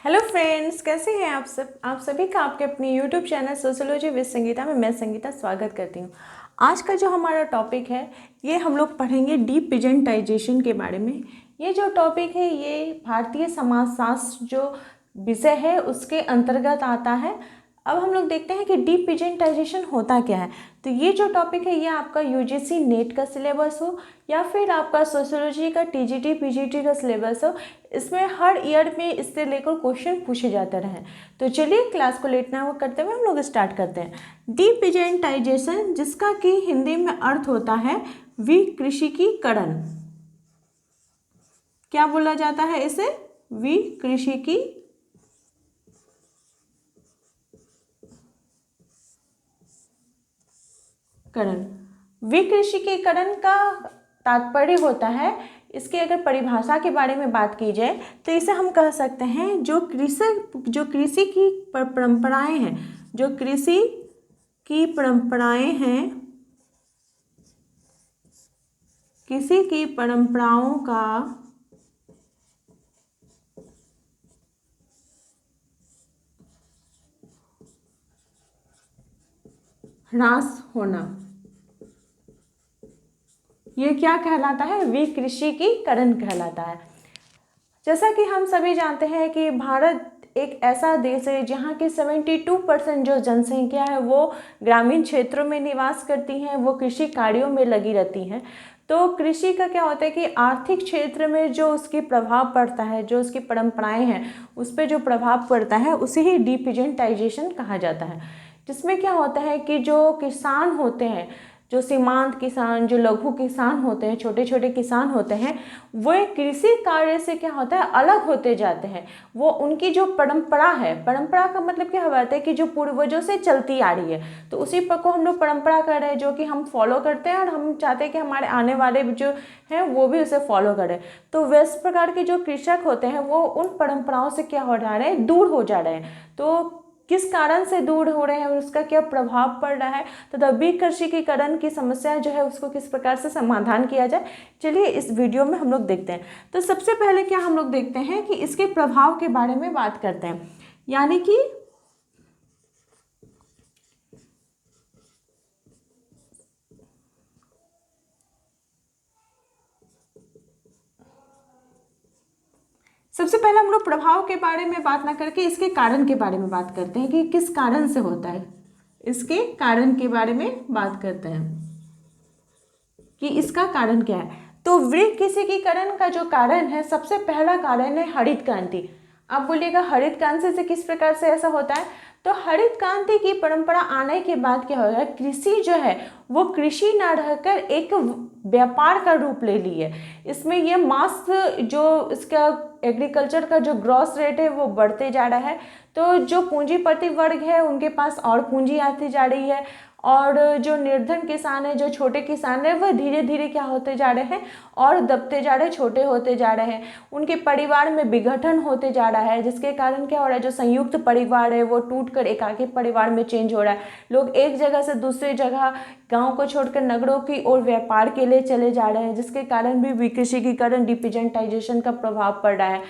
Hello friends, कैसे हैं आप सब। आप सभी का आपके अपने YouTube channel sociology with Sangeeta में मैं संगीता स्वागत करती हूँ। आज का जो हमारा टॉपिक है ये हम लोग पढ़ेंगे डीपिजेंटाइजेशन के बारे में। ये जो टॉपिक है ये भारतीय समाजशास्त्र जो विषय है उसके अंतर्गत आता है। अब हम लोग देखते हैं कि डीपिजेंटाइजेशन होता क्या है। तो ये जो टॉपिक है ये आपका यूजीसी नेट का सिलेबस हो या फिर आपका सोशियोलॉजी का टीजीटी पीजीटी का सिलेबस हो, इसमें हर ईयर में इससे लेकर क्वेश्चन पूछे जाते रहे। तो चलिए क्लास को लेट ना करते हुए हम लोग स्टार्ट करते हैं। डीपिजेंटाइजेशन, जिसका कि हिंदी में अर्थ होता है विकृषिकीकरण। क्या बोला जाता है इसे? विकृषिकीकरण। विकृषिकीकरण का तात्पर्य होता है, इसकी अगर परिभाषा के बारे में बात की जाए तो इसे हम कह सकते हैं जो कृषि की परंपराएं हैं, जो कृषि की परंपराएं हैं, कृषि की परंपराओं का ह्रास होना, ये क्या कहलाता है? विकृषिकीकरण कहलाता है। जैसा कि हम सभी जानते हैं कि भारत एक ऐसा देश है जहाँ की 72% जो जनसंख्या है वो ग्रामीण क्षेत्रों में निवास करती हैं, वो कृषि कार्यों में लगी रहती हैं। तो कृषि का क्या होता है कि आर्थिक क्षेत्र में जो उसकी प्रभाव पड़ता है, जो उसकी परंपराएं हैं उस पर जो प्रभाव पड़ता है उसे ही डीपिजेंटाइजेशन कहा जाता है। जिसमें क्या होता है कि जो किसान होते हैं, जो सीमांत किसान, जो लघु किसान होते हैं, छोटे छोटे किसान होते हैं, वो कृषि कार्य से क्या होता है अलग होते जाते हैं। वो उनकी जो परंपरा है, परंपरा का मतलब क्या होता है कि जो पूर्वजों से चलती आ रही है, तो उसी पर को हम लोग परंपरा कर रहे हैं, जो कि हम फॉलो करते हैं और हम चाहते हैं कि हमारे आने वाले जो हैं वो भी उसे फॉलो करें। तो वैसे प्रकार के जो कृषक होते हैं वो उन परंपराओं से क्या हो जा रहे हैं, दूर हो जा रहे हैं। तो किस कारण से दूर हो रहे हैं और उसका क्या प्रभाव पड़ रहा है, तथा विकृषिकीकरण की समस्या जो है उसको किस प्रकार से समाधान किया जाए, चलिए इस वीडियो में हम लोग देखते हैं। तो सबसे पहले क्या हम लोग देखते हैं कि इसके प्रभाव के बारे में बात करते हैं। यानी कि सबसे पहले हम लोग प्रभाव के बारे में बात ना करके इसके कारण के बारे में बात करते हैं कि किस कारण से होता है। इसके कारण के बारे में बात करते हैं कि इसका कारण क्या है। तो विकृषिकीकरण का जो कारण है, सबसे पहला कारण है हरित क्रांति। आप बोलिएगा हरित क्रांति से किस प्रकार से ऐसा होता है? तो हरित क्रांति की परंपरा आने के बाद क्या होगा, कृषि जो है वो कृषि न रहकर एक व्यापार का रूप ले ली है। इसमें ये मास जो इसका एग्रीकल्चर का जो ग्रॉस रेट है वो बढ़ते जा रहा है। तो जो पूंजीपति वर्ग है उनके पास और पूंजी आती जा रही है, और जो निर्धन किसान है, जो छोटे किसान है, वह धीरे धीरे क्या होते जा रहे हैं और दबते जा रहे हैं, छोटे होते जा रहे हैं। उनके परिवार में विघटन होते जा रहा है, जिसके कारण क्या हो रहा है, जो संयुक्त परिवार है वो टूटकर एकाकी परिवार में चेंज हो रहा है। लोग एक जगह से दूसरी जगह, गांव को छोड़कर नगरों की ओर व्यापार के लिए चले जा रहे हैं, जिसके कारण भी विकृषिकीकरण डीपिजेंटाइजेशन का प्रभाव पड़ रहा है।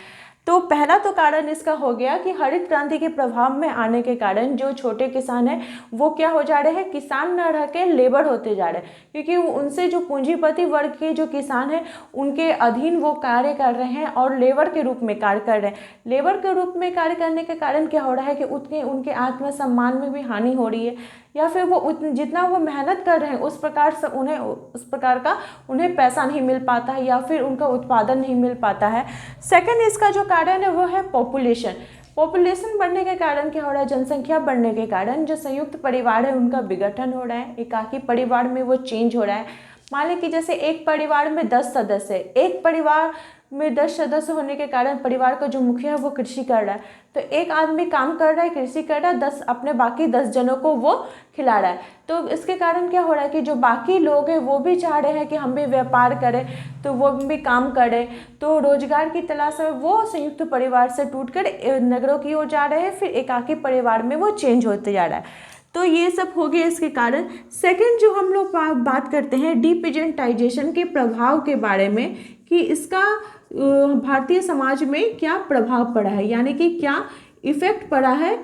तो पहला तो कारण इसका हो गया कि हरित क्रांति के प्रभाव में आने के कारण जो छोटे किसान हैं वो क्या हो जा रहे हैं, किसान न रह के लेबर होते जा रहे हैं, क्योंकि उनसे जो पूंजीपति वर्ग के जो किसान हैं उनके अधीन वो कार्य कर रहे हैं और लेबर के रूप में कार्य कर रहे हैं। लेबर के रूप में कार्य करने के कारण क्या हो रहा है कि उनके आत्मसम्मान में भी हानि हो रही है, या फिर वो जितना वो मेहनत कर रहे हैं उस प्रकार से उस प्रकार का उन्हें पैसा नहीं मिल पाता है, या फिर उनका उत्पादन नहीं मिल पाता है। सेकंड इसका जो कारण है वो है पॉपुलेशन बढ़ने के कारण क्या हो रहा है, जनसंख्या बढ़ने के कारण जो संयुक्त परिवार है उनका विघटन हो रहा है, एकाकी परिवार में वो चेंज हो रहा है। मान लीजिए जैसे एक परिवार में 10 सदस्य है, एक परिवार में 10 सदस्य होने के कारण परिवार का जो मुखिया है वो कृषि कर रहा है, तो एक आदमी काम कर रहा है, कृषि कर रहा है, 10 अपने बाकी 10 जनों को वो खिला रहा है। तो इसके कारण क्या हो रहा है कि जो बाकी लोग हैं वो भी चाह रहे हैं कि हम भी व्यापार करें, तो वो भी काम करें। तो रोजगार की तलाश में वो संयुक्त परिवार से टूटकर नगरों की ओर जा रहे हैं, फिर एकाकी परिवार में वो चेंज होते जा रहा है। तो ये सब हो गया इसके कारण। सेकंड जो हम लोग बात करते हैं डीपिजेंटाइजेशन के प्रभाव के बारे में, कि इसका भारतीय समाज में क्या प्रभाव पड़ा है, यानी कि क्या इफेक्ट पड़ा है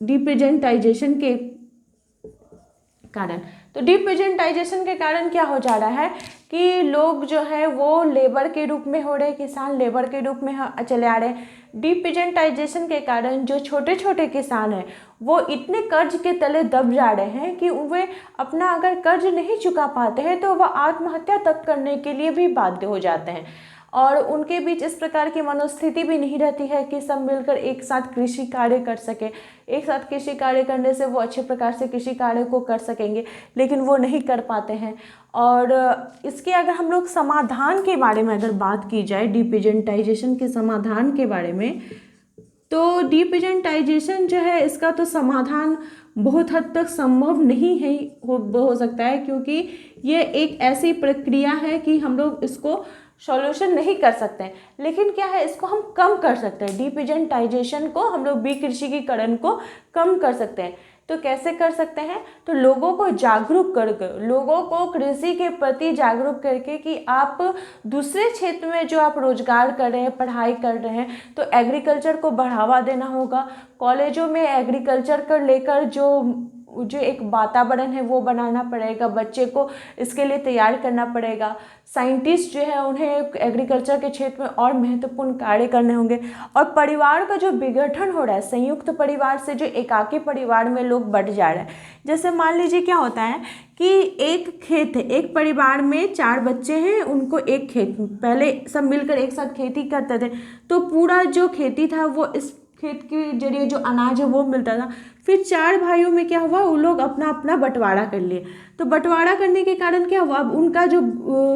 डिप्रेजेंटाइजेशन के कारण। तो डिप्रेजेंटाइजेशन के कारण क्या हो जा रहा है कि लोग जो है वो लेबर के रूप में हो रहे, किसान लेबर के रूप में चले आ रहे हैं। डिप्रेजेंटाइजेशन के कारण जो छोटे छोटे किसान हैं वो इतने कर्ज के तले दब जा रहे हैं कि वे अपना अगर कर्ज नहीं चुका पाते हैं तो वह आत्महत्या तक करने के लिए भी बाध्य हो जाते हैं। और उनके बीच इस प्रकार की मनोस्थिति भी नहीं रहती है कि सब मिलकर एक साथ कृषि कार्य कर सके। एक साथ कृषि कार्य करने से वो अच्छे प्रकार से कृषि कार्य को कर सकेंगे, लेकिन वो नहीं कर पाते हैं। और इसके अगर हम लोग समाधान के बारे में अगर बात की जाए, डिप्रेजेंटाइजेशन के समाधान के बारे में, तो डिप्रेजेंटाइजेशन जो है इसका तो समाधान बहुत हद तक संभव नहीं है हो सकता है, क्योंकि ये एक ऐसी प्रक्रिया है कि हम लोग इसको सॉल्यूशन नहीं कर सकते हैं। लेकिन क्या है, इसको हम कम कर सकते हैं। डिप्रेजेंटाइजेशन को हम लोग विकृषीकरण को कम कर सकते हैं। तो कैसे कर सकते हैं? तो लोगों को जागरूक करके, लोगों को कृषि के प्रति जागरूक करके कि आप दूसरे क्षेत्र में जो आप रोजगार कर रहे हैं, पढ़ाई कर रहे हैं, तो एग्रीकल्चर को बढ़ावा देना होगा। कॉलेजों में एग्रीकल्चर को लेकर जो एक वातावरण है वो बनाना पड़ेगा, बच्चे को इसके लिए तैयार करना पड़ेगा। साइंटिस्ट जो है उन्हें एग्रीकल्चर के क्षेत्र में और महत्वपूर्ण कार्य करने होंगे। और परिवार का जो विघटन हो रहा है, संयुक्त परिवार से जो एकाकी परिवार में लोग बढ़ जा रहे हैं। जैसे मान लीजिए क्या होता है कि एक खेत है, एक परिवार में 4 बच्चे हैं, उनको एक खेत, पहले सब मिलकर एक साथ खेती करते थे, तो पूरा जो खेती था वो इस खेत के जरिए जो अनाज है वो मिलता था। फिर 4 भाइयों में क्या हुआ, उन लोग अपना अपना बंटवारा कर लिए। तो बंटवारा करने के कारण क्या हुआ, अब उनका जो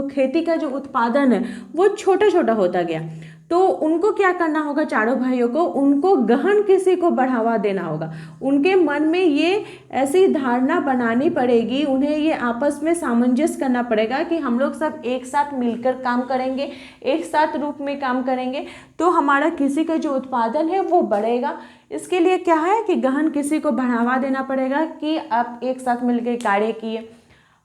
खेती का जो उत्पादन है वो छोटा छोटा होता गया। तो उनको क्या करना होगा, चारों भाइयों को, उनको गहन कृषि को बढ़ावा देना होगा। उनके मन में ये ऐसी धारणा बनानी पड़ेगी, उन्हें ये आपस में सामंजस्य करना पड़ेगा कि हम लोग सब एक साथ मिलकर काम करेंगे, एक साथ रूप में काम करेंगे तो हमारा कृषि का जो उत्पादन है वो बढ़ेगा। इसके लिए क्या है कि गहन कृषि को बढ़ावा देना पड़ेगा कि आप एक साथ मिलकर कार्य किए।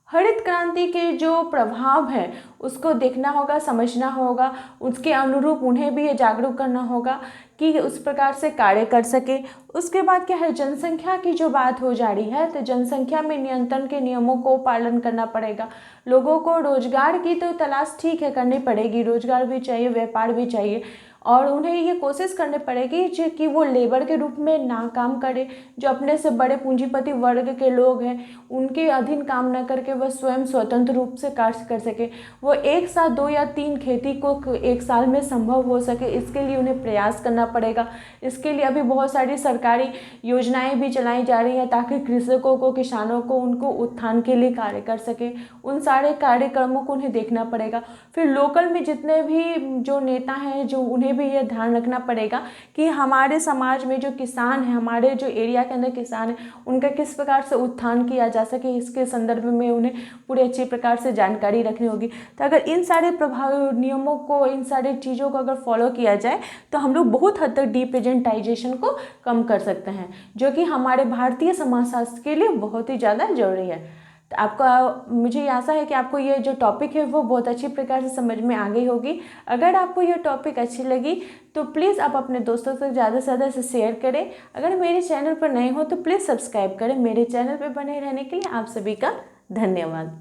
हरित क्रांति के जो प्रभाव है उसको देखना होगा, समझना होगा, उसके अनुरूप उन्हें भी ये जागरूक करना होगा कि उस प्रकार से कार्य कर सके। उसके बाद क्या है, जनसंख्या की जो बात हो जा रही है, तो जनसंख्या में नियंत्रण के नियमों को पालन करना पड़ेगा। लोगों को रोजगार की तो तलाश ठीक है करनी पड़ेगी, रोजगार भी चाहिए, व्यापार भी चाहिए, और उन्हें ये कोशिश करनी पड़ेगी कि वो लेबर के रूप में ना काम करे। जो अपने से बड़े पूंजीपति वर्ग के लोग हैं उनके अधीन काम न करके वह स्वयं स्वतंत्र रूप से कार्य कर सके। वो एक साथ 2 या 3 खेती को एक साल में संभव हो सके, इसके लिए उन्हें प्रयास करना पड़ेगा। इसके लिए अभी बहुत सारी सरकारी योजनाएं भी चलाई जा रही हैं ताकि कृषकों को, किसानों को, उनको उत्थान के लिए कार्य कर सके। उन सारे कार्यक्रमों को उन्हें देखना पड़ेगा। फिर लोकल में जितने भी जो नेता हैं, जो उन्हें भी यह ध्यान रखना पड़ेगा कि हमारे समाज में जो किसान हैं, हमारे जो एरिया के अंदर किसान हैं, उनका किस प्रकार से उत्थान किया जा सके, इसके संदर्भ में उन्हें पूरे अच्छी प्रकार से जानकारी रखनी होगी। तो अगर इन सारे प्रभाव नियमों को, इन सारी चीज़ों को अगर फॉलो किया जाए तो हम लोग बहुत हद तक डिप्रेजेंटाइजेशन को कम कर सकते हैं, जो कि हमारे भारतीय समाजशास्त्र के लिए बहुत ही ज़्यादा जरूरी है। तो आपका, मुझे आशा है कि आपको ये जो टॉपिक है वो बहुत अच्छी प्रकार से समझ में आ गई होगी। अगर आपको ये टॉपिक अच्छी लगी तो प्लीज़ आप अपने दोस्तों से ज़्यादा से ज़्यादा इसे शेयर करें। अगर मेरे चैनल पर नए हो तो प्लीज़ सब्सक्राइब करें। मेरे चैनल पर बने रहने के लिए आप सभी का धन्यवाद।